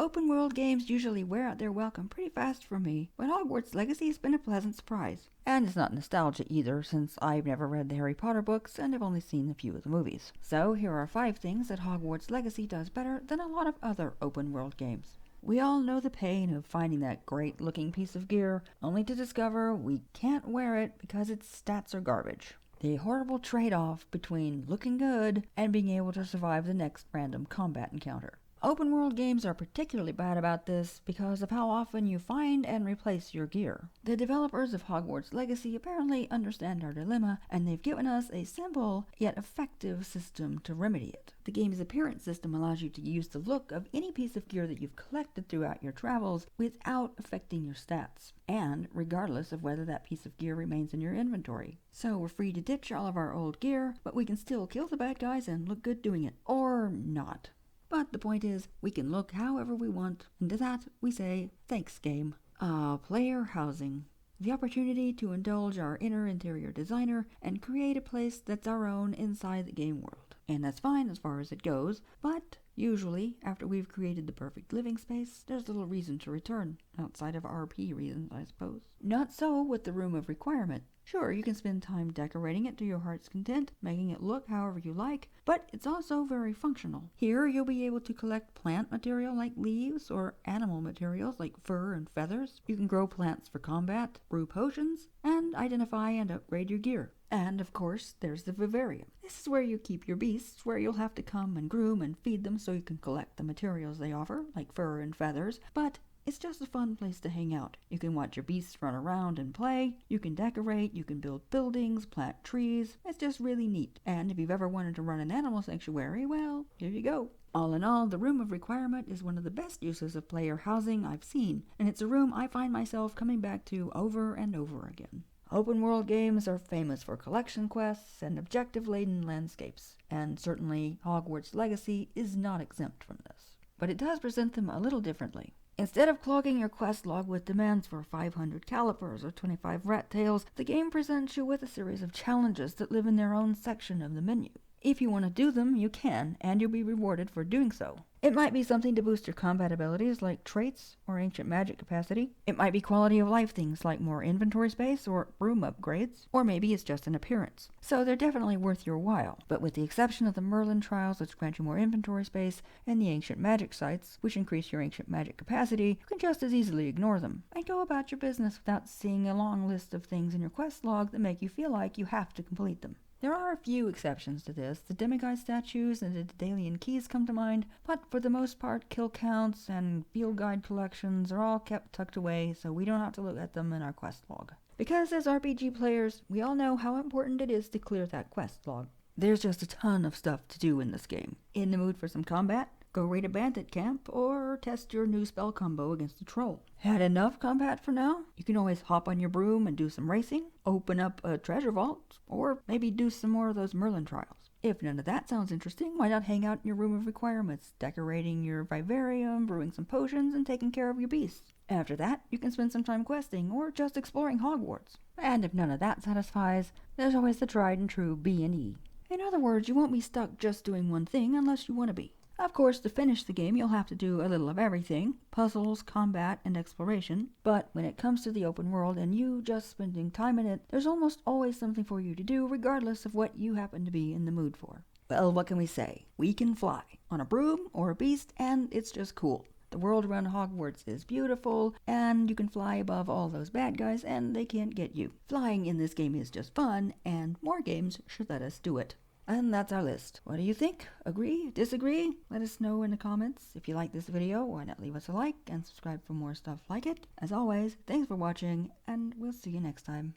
Open world games usually wear out their welcome pretty fast for me, but Hogwarts Legacy has been a pleasant surprise. And it's not nostalgia either, since I've never read the Harry Potter books and have only seen a few of the movies. So here are 5 things that Hogwarts Legacy does better than a lot of other open world games. We all know the pain of finding that great looking piece of gear, only to discover we can't wear it because its stats are garbage. The horrible trade-off between looking good and being able to survive the next random combat encounter. Open world games are particularly bad about this because of how often you find and replace your gear. The developers of Hogwarts Legacy apparently understand our dilemma, and they've given us a simple yet effective system to remedy it. The game's appearance system allows you to use the look of any piece of gear that you've collected throughout your travels without affecting your stats, and regardless of whether that piece of gear remains in your inventory. So we're free to ditch all of our old gear, but we can still kill the bad guys and look good doing it. Or not. But the point is, we can look however we want, and to that we say, thanks game. Player housing. The opportunity to indulge our interior designer and create a place that's our own inside the game world. And that's fine as far as it goes, but usually, after we've created the perfect living space, there's little reason to return, outside of RP reasons, I suppose. Not so with the Room of Requirement. Sure, you can spend time decorating it to your heart's content, making it look however you like, but it's also very functional. Here, you'll be able to collect plant material like leaves, or animal materials like fur and feathers. You can grow plants for combat, brew potions, and identify and upgrade your gear. And of course, there's the vivarium. This is where you keep your beasts, where you'll have to come and groom and feed them so you can collect the materials they offer, like fur and feathers, but it's just a fun place to hang out. You can watch your beasts run around and play, you can decorate, you can build buildings, plant trees. It's just really neat. And if you've ever wanted to run an animal sanctuary, well, here you go. All in all, the Room of Requirement is one of the best uses of player housing I've seen, and it's a room I find myself coming back to over and over again. Open world games are famous for collection quests and objective-laden landscapes, and certainly Hogwarts Legacy is not exempt from this. But it does present them a little differently. Instead of clogging your quest log with demands for 500 calipers or 25 rat tails, the game presents you with a series of challenges that live in their own section of the menu. If you want to do them, you can, and you'll be rewarded for doing so. It might be something to boost your combat abilities like traits or ancient magic capacity. It might be quality of life things like more inventory space or room upgrades. Or maybe it's just an appearance. So they're definitely worth your while. But with the exception of the Merlin trials, which grant you more inventory space, and the ancient magic sites, which increase your ancient magic capacity, you can just as easily ignore them and go about your business without seeing a long list of things in your quest log that make you feel like you have to complete them. There are a few exceptions to this. The demigod statues and the Daedalian keys come to mind, but for the most part, kill counts and field guide collections are all kept tucked away, so we don't have to look at them in our quest log. Because as RPG players, we all know how important it is to clear that quest log. There's just a ton of stuff to do in this game. In the mood for some combat? Go raid a bandit camp, or test your new spell combo against a troll. Had enough combat for now? You can always hop on your broom and do some racing, open up a treasure vault, or maybe do some more of those Merlin trials. If none of that sounds interesting, why not hang out in your Room of Requirements, decorating your vivarium, brewing some potions, and taking care of your beasts. After that, you can spend some time questing, or just exploring Hogwarts. And if none of that satisfies, there's always the tried and true B&E. In other words, you won't be stuck just doing one thing unless you want to be. Of course, to finish the game, you'll have to do a little of everything, puzzles, combat, and exploration. But when it comes to the open world and you just spending time in it, there's almost always something for you to do regardless of what you happen to be in the mood for. Well, what can we say? We can fly on a broom or a beast, and it's just cool. The world around Hogwarts is beautiful, and you can fly above all those bad guys, and they can't get you. Flying in this game is just fun, and more games should let us do it. And that's our list. What do you think? Agree? Disagree? Let us know in the comments. If you like this video, why not leave us a like and subscribe for more stuff like it. As always, thanks for watching, and we'll see you next time.